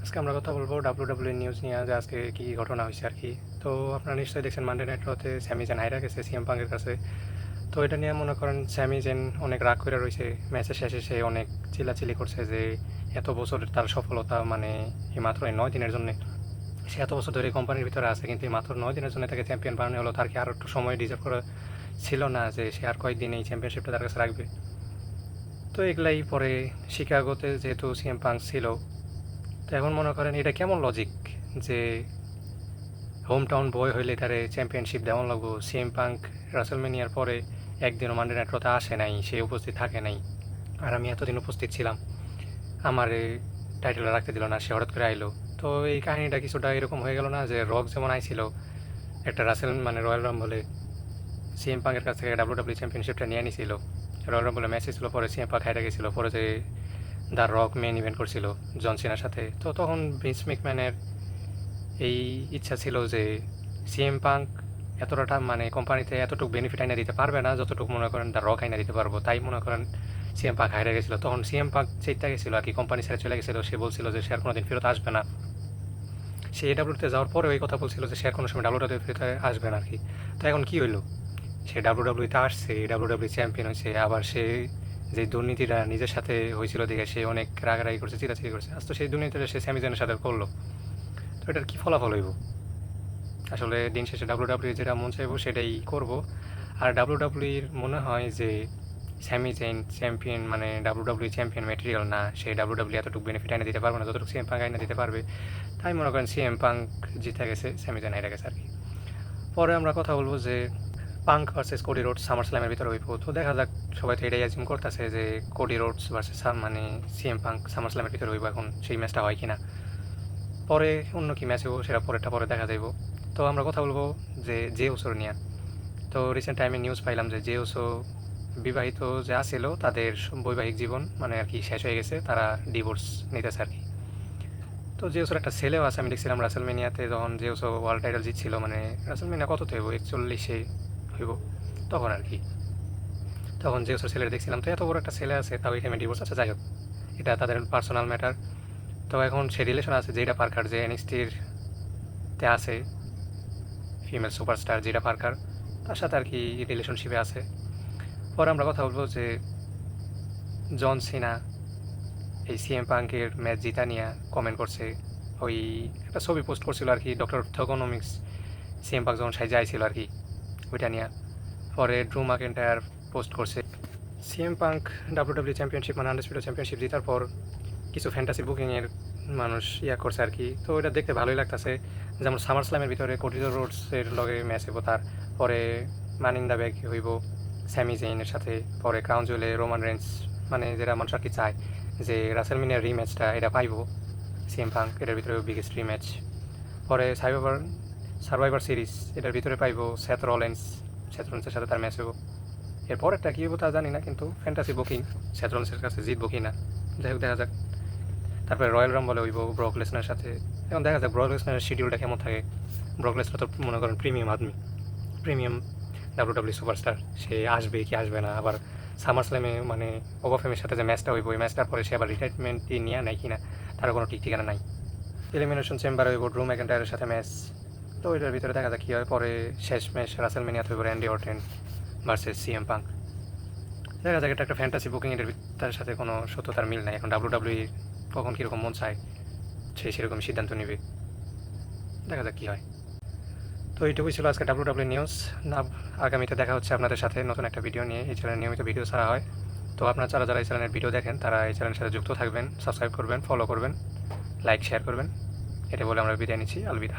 আজকে আমরা কথা বলবো ডাব্লিউডাব্লিউ নিউজ নিয়ে যে আজকে কী ঘটনা হয়েছে আর কি। তো আপনারা নিশ্চয়ই দেখছেন মানডে নাইট রতে স্যামি জেন হাইরা গেছে সিএম পাঙ্কের কাছে। তো এটা নিয়ে মনে করেন স্যামি জেন অনেক রাগ করে রয়েছে। ম্যাচের শেষে সে অনেক চিল্লাচিল্লি করছে যে এত বছরের তার সফলতা মানে এই মাত্র এই 9 দিনের জন্য সে এত বছর ধরে কোম্পানির ভিতরে আছে, কিন্তু এই মাত্র 9 দিনের জন্য তাকে চ্যাম্পিয়ন বানানো হলো। তার কি আর একটু সময় ডিজার্ভ করা ছিল না যে সে আর কয়েকদিন এই চ্যাম্পিয়নশিপটা তার কাছে রাখবে? তো এগুলাই পরে শিকাগোতে যেহেতু সিএম পাঙ্ক ছিল, তো এখন মনে করেন এটা কেমন লজিক যে হোম টাউন বয় হইলে তারে চ্যাম্পিয়নশিপ দেওয়ান লাগবো। সিএম পাঙ্ক রাসেলমেনিয়ার পরে একদিনও মানডে নাইট রতে আসে নাই, সে উপস্থিত থাকে নাই, আর আমি এতদিন উপস্থিত ছিলাম, আমার টাইটেলটা রাখতে দিল না, সে হঠাৎ করে আইলো। তো এই কাহিনীটা কিছুটা এরকম হয়ে গেল না যে রক যেমন আইছিল একটা রাসেল মানে রয়্যাল রাম্বলে সিএম পাঙ্কের কাছ থেকে ডাব্লিউডাব্লিউ চ্যাম্পিয়নশিপটা নিয়ে নিয়েছিল। রয়্যাল রাম্বলে ম্যাচ ছিল, পরে সিএম পাঙ্ক হাইরা গেছিলো, পরে যে দ্য রক মেন ইভেন্ট করছিল জন সিনার সাথে। তো তখন ভিন্স ম্যাকম্যানের এই ইচ্ছা ছিল যে সিএম পাঙ্ক এতটা মানে কোম্পানিতে এতটুকু বেনিফিট আইনা দিতে পারবে না যতটুকু মনে করেন দ্য রক আইনা দিতে পারবো। তাই মনে করেন সিএম পাঙ্ক হাইরে গেছিলো। তখন সিএম পাঙ্ক চেতা গেছিলো আর কি, কোম্পানি ছেড়ে চলে গেছিলো। সে বলছিল যে সে আর কোনোদিন ফেরত আসবে না। সে এডাব্লিউতে যাওয়ার পরে ওই কথা বলছিল যে সে আর কোনো সময় ডাব্লিউডাব্লিউ ফেরত আসবে না আর কি। তো এখন কী হইলো, সে ডাব্লিউডাব্লিউতে আসছে, ডাব্লিউডাব্লিউ চ্যাম্পিয়ন হয়েছে, আবার সে যে দুর্নীতিটা নিজের সাথে হয়েছিল দেখে সে অনেক রাগারাগি করছে, চিরাচিরি করছে। আজ তো সেই দুর্নীতিটা সে স্যামি জেনের সাথে করলো। তো এটার কী ফলাফল হইব? আসলে দিন শেষে ডাব্লিউডাব্লিউ যেটা মন চাইবো সেটাই করব। আর ডাব্লিউডাব্লিউর মনে হয় যে স্যামি জেন চ্যাম্পিয়ন মানে ডাব্লিউডাব্লিউ চ্যাম্পিয়ন ম্যাটেরিয়াল না, সে ডাব্লিউডাব্লিউ এতটুকু বেনিফিট এনে দিতে পারবে না যতটুকু সিএম পাঙ্ক এনে দিতে পারবে। তাই মনে করেন সিএম পাঙ্ক জিতে গেছে, স্যামি জেন হেরে গেছে আর কি। পরে আমরা কথা বলবো যে Punk versus Cody Rhodes summer স্ল্যামের ভিতরে হইব। তো দেখা যাক, সবাই তো এটাই অ্যাজিউম করতেছে যে কোডি রোডস ভার্সেস মানে সিএম পাঙ্ক সামার স্ল্যামের ভিতরে হইব। এখন সেই ম্যাচটা হয় কিনা, পরে অন্য কি ম্যাচ হইব সেটা পরেরটা পরে দেখা যাইব। তো আমরা কথা বলবো যে ওসোর নিয়ে। তো রিসেন্ট টাইমে নিউজ পাইলাম যে ওসো বিবাহিত যে আছিল তাদের বৈবাহিক জীবন মানে আর কি শেষ হয়ে গেছে, তারা ডিভোর্স নিতেছে আর কি। তো ওসোর একটা ছেলেও আছে, আমি দেখছিলাম রাসেলমেনিয়াতে যখন ওসো ওয়ার্ল্ড টাইটেল জিতছিল, মানে রাসেলমেনিয়া কততে হইব 41-এ হইব তখন আর কি। তখন ওসোর ছেলের দেখছিলাম, তো এত বড় একটা ছেলে আছে তাও এই টাইমে ডিভোর্স আছে। যাই হোক, এটা তাদের পার্সোনাল ম্যাটার। তো এখন সে রিলেশন আছে যেটা পার্কার, যে এনএক্সটির তে আছে ফিমেল সুপারস্টার যেটা পার্কার, তার সাথে আর কি রিলেশনশিপে আছে। পরে আমরা কথা বলবো যে জন সিনা এই সিএম পাঙ্কের ম্যাচ জিতা নিয়ে কমেন্ট করছে। ওই একটা ছবি পোস্ট করছিল আর কি, ডক্টর থোকোনমিক্স সিএম পাঙ্ক যখন সাইজে আইছিল আর কি, ওইটা নিয়ে। পরে ড্রু ম্যাকইন্টায়ার পোস্ট করছে সিএম পাঙ্ক ডাব্লিউডাব্লিউ চ্যাম্পিয়নশিপ মানে আনডিসপিউটেড চ্যাম্পিয়নশিপ জেতার পর কিছু ফ্যান্টাসি বুকিংয়ের মানুষ করছে আর কি। তো এটা দেখতে ভালোই লাগতেছে। যেমন সামার স্ল্যামের ভিতরে কোডি রোডসের লগে ম্যাচ হইব, তার পরে মান ইন দ্য ব্যাগ হইব স্যামি জেইনের সাথে, পরে ক্রাউন জুয়েলে রোমান রেন্স মানে যেটা মানুষ আর কি চায় যে রাসেলমেনিয়ার রিম্যাচটা এটা পাইব সিএম পাঙ্ক, এটার ভিতরে বিগেস্ট রিম্যাচ। পরে সার্ভাইভার সিরিজ এটার ভিতরে পাইব সেথ রোলেন্সের সাথে তার ম্যাচ হইব। এরপর একটা কী হবো তা জানি না, কিন্তু ফ্যান্টাসি বুকিং সেথ রোলেন্সের কাছে জিতবো কি না, যাই হোক দেখা যাক। তারপরে রয়্যাল রাম্বলে হইব ব্রক লেসনারের সাথে। এখন দেখা যাক ব্রক লেসনারের শিডিউলটা কেমন থাকে। ব্রক লেসনার তো মনে করেন প্রিমিয়াম ডাব্লিউডাব্লিউ সুপারস্টার, সে আসবে কি আসবে না। আবার সামার স্ল্যামে মানে ওভারফেমের সাথে যে ম্যাচটা হইব, ওই ম্যাচটার পরে সে আবার রিটায়ারমেন্টই নিয়ে নেয় কিনা তারও কোনো ঠিক ঠিকানা নাই। এলিমিনেশন চেম্বারে হইব ড্রু ম্যাকইন্টায়ারের সাথে ম্যাচ। তো ওইটার ভিতরে দেখা যাক কী হয়। পরে শেষ ম্যাচ রাসেলমেনিয়াতে হইব র্যান্ডি অর্টেন ভার্সেস সিএম পাঙ্ক। দেখা যাক, এটা একটা ফ্যান্টাসি বুকিং, এর তার সাথে কোনো সত্যতার মিল নাই। এখন ডাব্লিউডাব্লিউ কখন কীরকম মন চায় সে সেরকম সিদ্ধান্ত নেবে, দেখা যাক কী হয়। তো এইটুকুই ছিল আজকে ডাব্লিউডাব্লিউ নিউজ। না, আগামীতে দেখা হচ্ছে আপনাদের সাথে নতুন একটা ভিডিও নিয়ে। এই চ্যানেলে নিয়মিত ভিডিও ছাড়া হয়। তো আপনারা যারা এই চ্যানেলের ভিডিও দেখেন তারা এই চ্যানেলের সাথে যুক্ত থাকবেন, সাবস্ক্রাইব করবেন, ফলো করবেন, লাইক শেয়ার করবেন। এটা বলে আমরা বিদায় নিচ্ছি। আলবিদা।